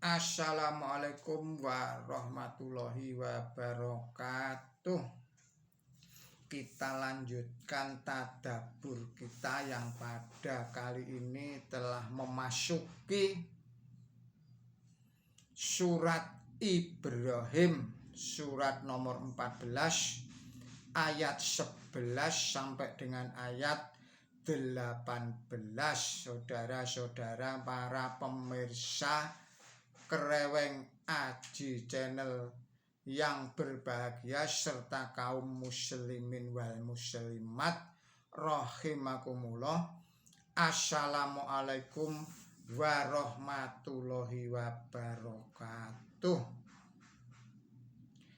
Assalamualaikum warahmatullahi wabarakatuh. Kita lanjutkan tadabbur kita yang pada kali ini telah memasuki surat Ibrahim, surat nomor 14 ayat 11 sampai dengan ayat 18. Saudara-saudara para pemirsa Kreweng Aji Channel yang berbahagia serta kaum muslimin wal muslimat rahimakumullah. Assalamualaikum warahmatullahi wabarakatuh.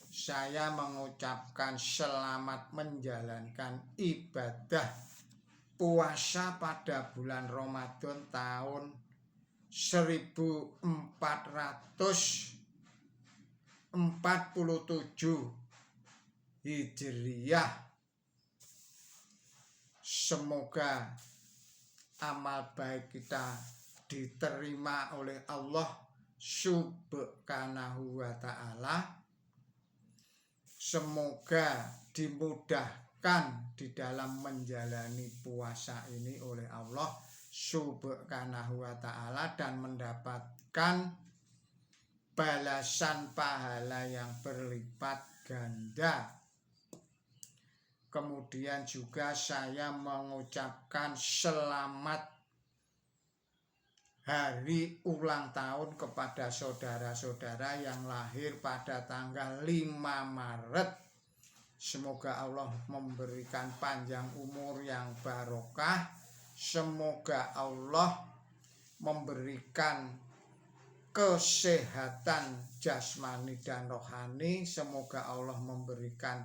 Saya mengucapkan selamat menjalankan ibadah puasa pada bulan Ramadan tahun 1447 Hijriyah. Semoga amal baik kita diterima oleh Allah Subhanahu wa ta'ala. Semoga dimudahkan di dalam menjalani puasa ini oleh Allah Subhanahu wa ta'ala dan mendapatkan balasan pahala yang berlipat ganda. Kemudian juga saya mengucapkan selamat hari ulang tahun kepada saudara-saudara yang lahir pada tanggal 5 Maret. Semoga Allah memberikan panjang umur yang barokah. Semoga Allah memberikan kesehatan jasmani dan rohani. Semoga Allah memberikan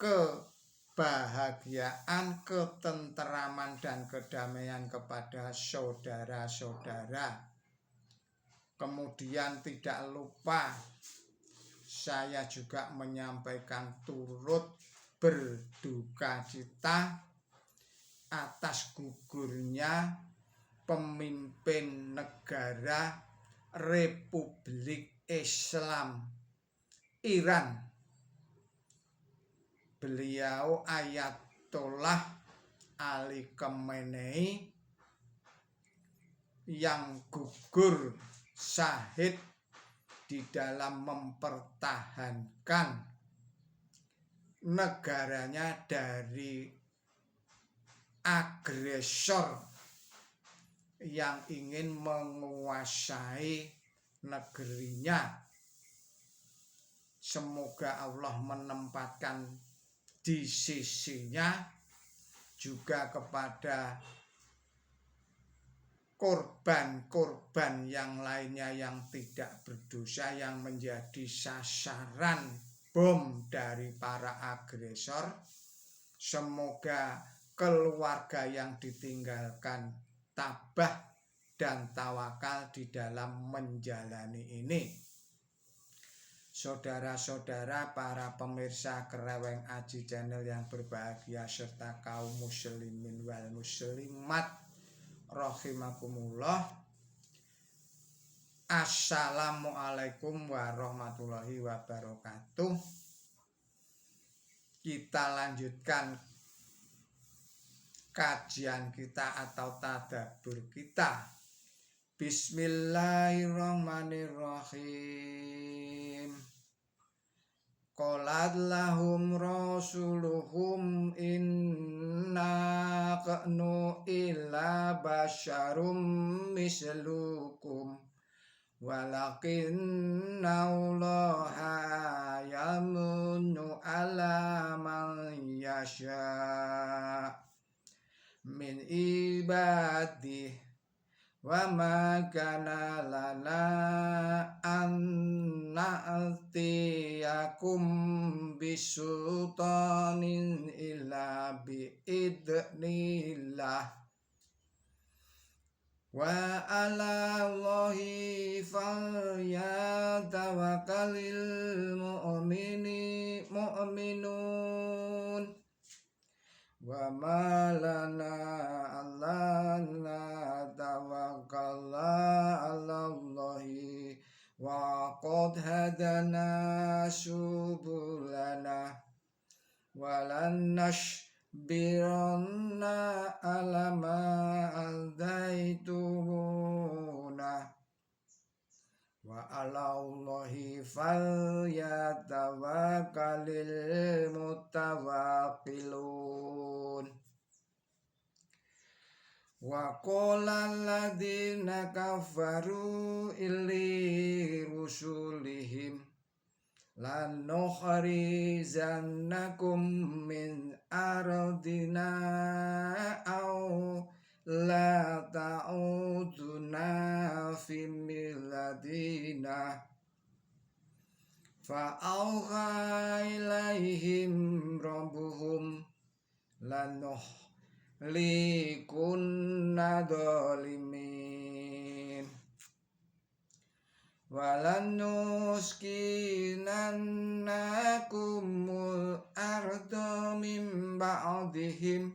kebahagiaan, ketenteraman dan kedamaian kepada saudara-saudara. Kemudian tidak lupa saya juga menyampaikan turut berduka cita atas gugurnya pemimpin negara Republik Islam Iran. Beliau Ayatollah Ali Khamenei yang gugur syahid di dalam mempertahankan negaranya dari agresor yang ingin menguasai negerinya. Semoga Allah menempatkan di sisinya, juga kepada korban-korban yang lainnya yang tidak berdosa yang menjadi sasaran bom dari para agresor. Semoga keluarga yang ditinggalkan tabah dan tawakal di dalam menjalani ini. Saudara-saudara para pemirsa Kreweng Aji Channel yang berbahagia serta kaum muslimin wal muslimat rahimakumullah. Assalamualaikum warahmatullahi wabarakatuh. Kita lanjutkan kajian kita atau tadabbur kita. Bismillahirrahmanirrahim. Qalat lahum rasuluhum inna qanu illa basyarum mislukum walakinna allaha yamunnu ala man yasha min ibadih wa ma kana lana an na'tiyakum bisultanin illa biidnillah wa ala Allahi falyatawakkalil mu'minun wa ma lana alla tawakkala 'ala Allahi qad hadana subulana walan nashbiranna ala ma aldaitumuna wa ala Allahi falyatawakkalil mutawakkilun. Wa qala alladziina kafaru illi rusulihim lanukhrizannakum min ardina aw la ta'uduna fi millatina fa auha ilaihim rabbuhum likunna dhalimin walanuskinannakumul arda min ba'dihim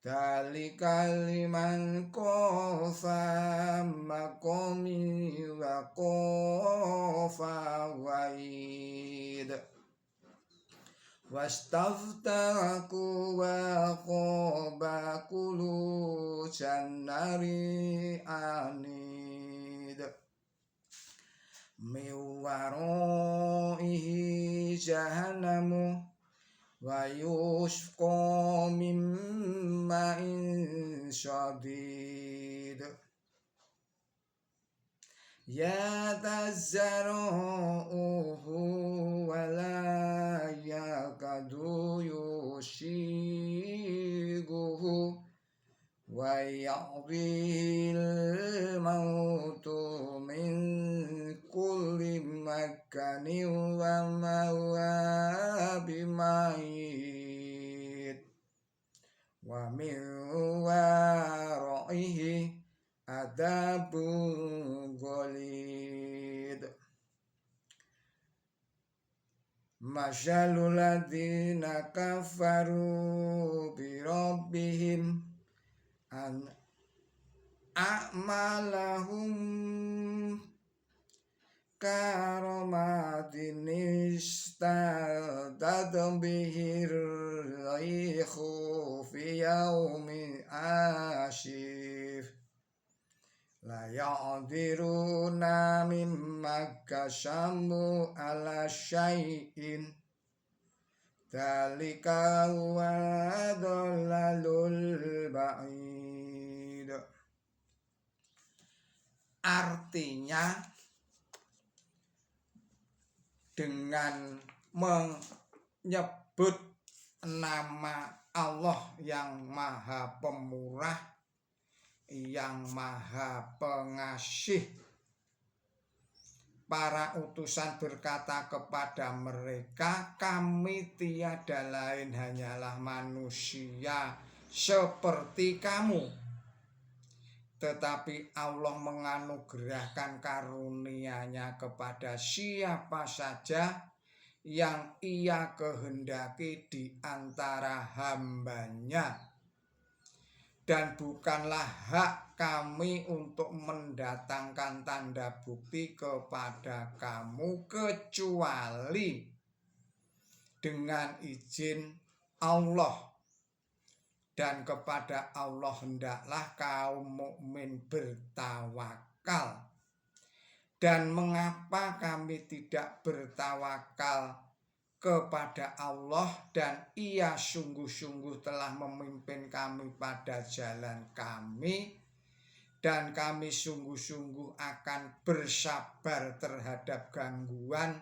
dzalika liman khafa maqami wa khafa wa'id wastaftaku wa khaba kullu jannari anid miwaroihi jahannamu wa yusqa min ma'in syadid ya tazzaruhu wa la yakadu yushiguhu wa ya'dil mautu min kulli makanin wa mawa bimayit wa min wara'ihi adabun ghalid masyalul ladzina kafaru bi rabbihim an a'malahum karomadin istadad bihir raihu fi yaumin ashif la ya'diruna mimma kasamu ala syai'in dzalika huwa dhalalul ba'id. Artinya dengan menyebut nama Allah yang Maha Pemurah, yang Maha Pengasih, para utusan berkata kepada mereka, kami tiada lain hanyalah manusia seperti kamu. Tetapi Allah menganugerahkan karunia-Nya kepada siapa saja yang Ia kehendaki di antara hamba-Nya. Dan bukanlah hak kami untuk mendatangkan tanda bukti kepada kamu kecuali dengan izin Allah. Dan kepada Allah hendaklah kaum mukmin bertawakal. Dan mengapa kami tidak bertawakal kepada Allah dan Ia sungguh-sungguh telah memimpin kami pada jalan kami, dan kami sungguh-sungguh akan bersabar terhadap gangguan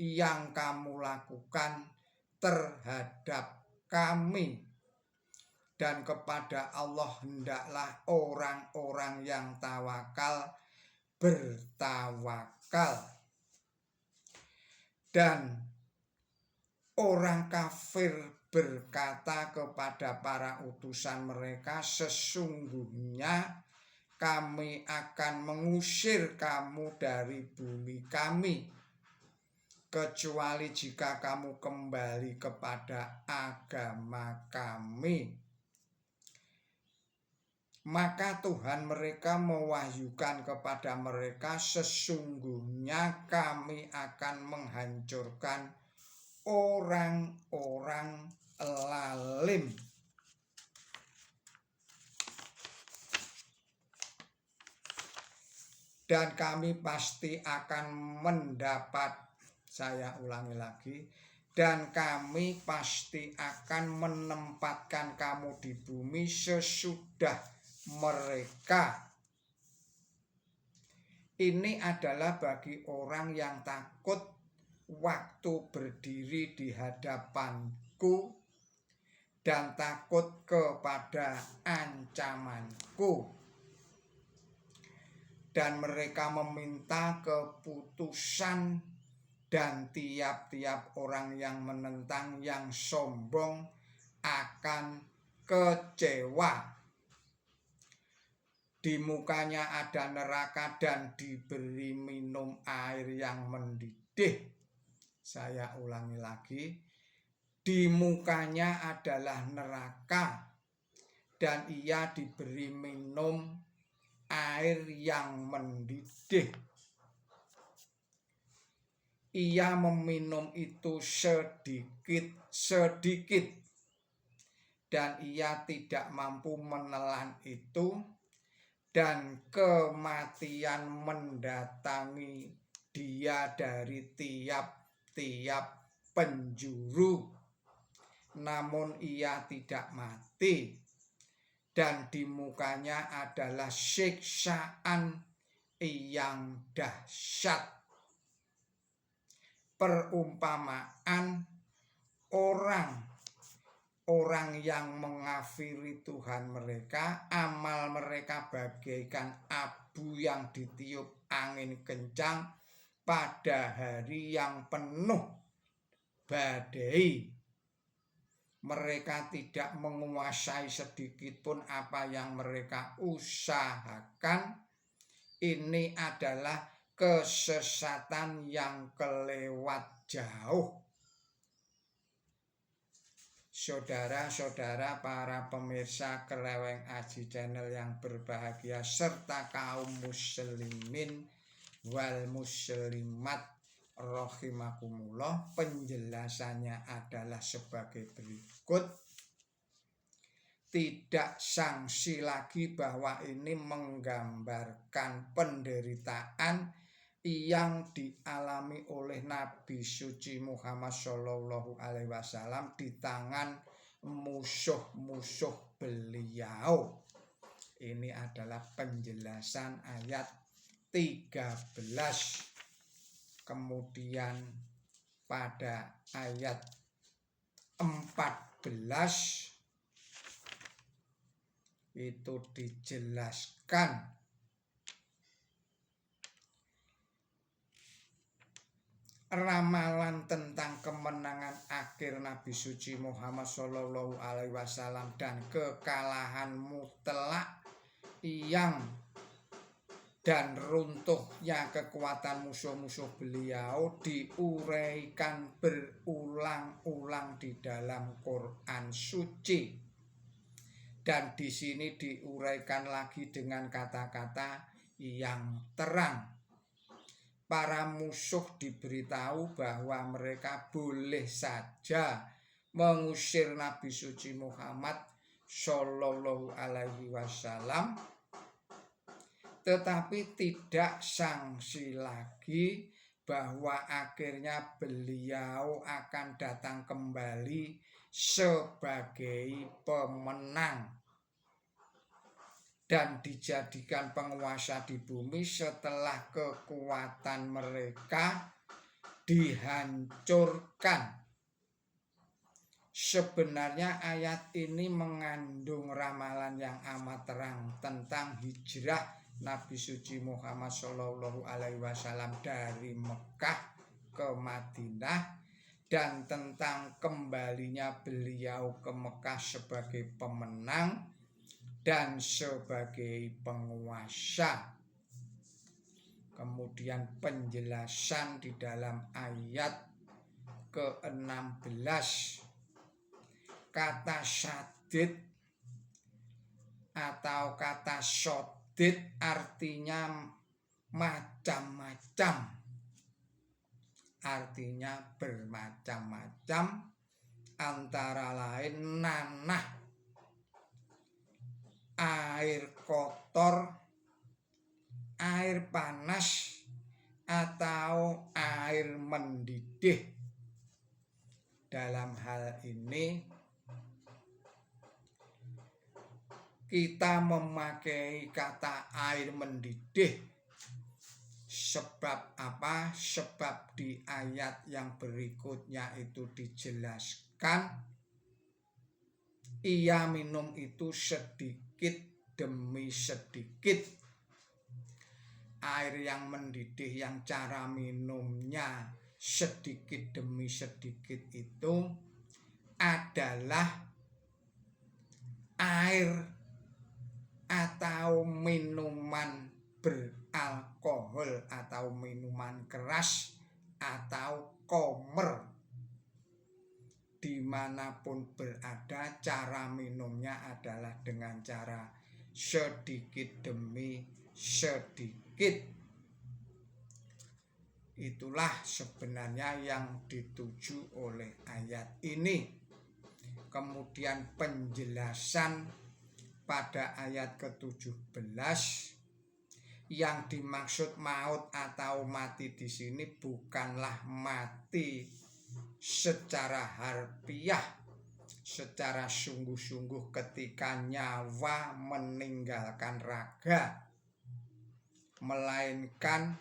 yang kamu lakukan terhadap kami. Dan kepada Allah hendaklah orang-orang yang tawakal bertawakal. Dan orang kafir berkata kepada para utusan mereka, sesungguhnya kami akan mengusir kamu dari bumi kami, kecuali jika kamu kembali kepada agama kami. Maka Tuhan mereka mewahyukan kepada mereka, sesungguhnya kami akan menghancurkan orang-orang lalim. Dan kami pasti akan mendapat, saya ulangi lagi, dan kami pasti akan menempatkan kamu di bumi sesudah mereka. Ini adalah bagi orang yang takut waktu berdiri di hadapanku dan takut kepada ancamanku. Dan mereka meminta keputusan, dan tiap-tiap orang yang menentang, yang sombong akan kecewa. Di mukanya ada neraka dan diberi minum air yang mendidih. Saya ulangi lagi. Di mukanya adalah neraka dan ia diberi minum air yang mendidih. Ia meminum itu sedikit-sedikit dan ia tidak mampu menelan itu, dan kematian mendatangi dia dari tiap-tiap penjuru. Namun ia tidak mati, dan di mukanya adalah siksaan yang dahsyat. Perumpamaan orang yang mengafiri Tuhan mereka, amal mereka bagaikan abu yang ditiup angin kencang pada hari yang penuh badai. Mereka tidak menguasai sedikit pun apa yang mereka usahakan. Ini adalah kesesatan yang kelewat jauh. Saudara-saudara, para pemirsa Kreweng Aji Channel yang berbahagia, serta kaum muslimin wal muslimat rahimakumullah, penjelasannya adalah sebagai berikut. Tidak sanksi lagi bahwa ini menggambarkan penderitaan yang dialami oleh Nabi suci Muhammad Shallallahu Alaihi Wasallam di tangan musuh-musuh beliau. Ini adalah penjelasan ayat 13. Kemudian pada ayat 14 itu dijelaskan ramalan tentang kemenangan akhir Nabi suci Muhammad Shallallahu Alaihi Wasallam dan kekalahan mutlak dan runtuhnya kekuatan musuh-musuh beliau diuraikan berulang-ulang di dalam Quran suci, dan di sini diuraikan lagi dengan kata-kata yang terang. Para musuh diberitahu bahwa mereka boleh saja mengusir Nabi suci Muhammad Shallallahu Alaihi Wasallam, tetapi tidak sanksi lagi bahwa akhirnya beliau akan datang kembali sebagai pemenang dan dijadikan penguasa di bumi setelah kekuatan mereka dihancurkan. Sebenarnya ayat ini mengandung ramalan yang amat terang tentang hijrah Nabi suci Muhammad Shallallahu Alaihi Wasallam dari Mekah ke Madinah, dan tentang kembalinya beliau ke Mekah sebagai pemenang dan sebagai penguasa. Kemudian penjelasan di dalam ayat ke-16, kata syadid atau kata syadid artinya macam-macam. Artinya bermacam-macam, antara lain nanah, air kotor, air panas, atau air mendidih. Dalam hal ini kita memakai kata air mendidih. Sebab apa? Sebab di ayat yang berikutnya itu dijelaskan ia minum itu sedikit demi sedikit. Air yang mendidih yang cara minumnya sedikit demi sedikit itu adalah air atau minuman beralkohol atau minuman keras atau komer. Dimanapun berada, cara minumnya adalah dengan cara sedikit demi sedikit. Itulah sebenarnya yang dituju oleh ayat ini. Kemudian penjelasan pada ayat ke-17, yang dimaksud maut atau mati di sini bukanlah mati secara harfiah, secara sungguh-sungguh ketika nyawa meninggalkan raga, melainkan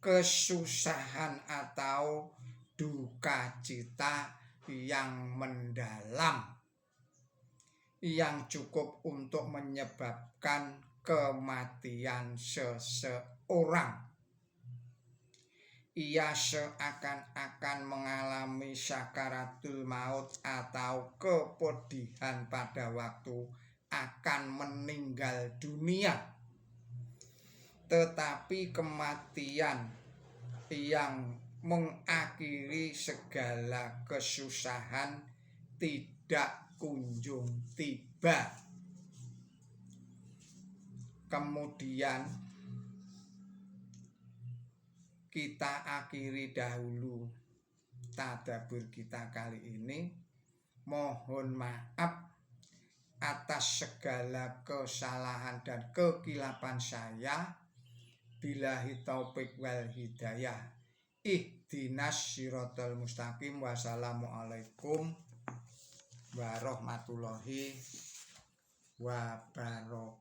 kesusahan atau duka cita yang mendalam, yang cukup untuk menyebabkan kematian seseorang. Ia seakan-akan mengalami sakaratul maut atau kepedihan pada waktu akan meninggal dunia. Tetapi kematian yang mengakhiri segala kesusahan tidak kunjung tiba. Kemudian kita akhiri dahulu tadabbur kita kali ini. Mohon maaf atas segala kesalahan dan kekilapan saya. Billahi taufik wal hidayah. Ihdinas siratal mustaqim. Wassalamualaikum warahmatullahi wabarakatuh.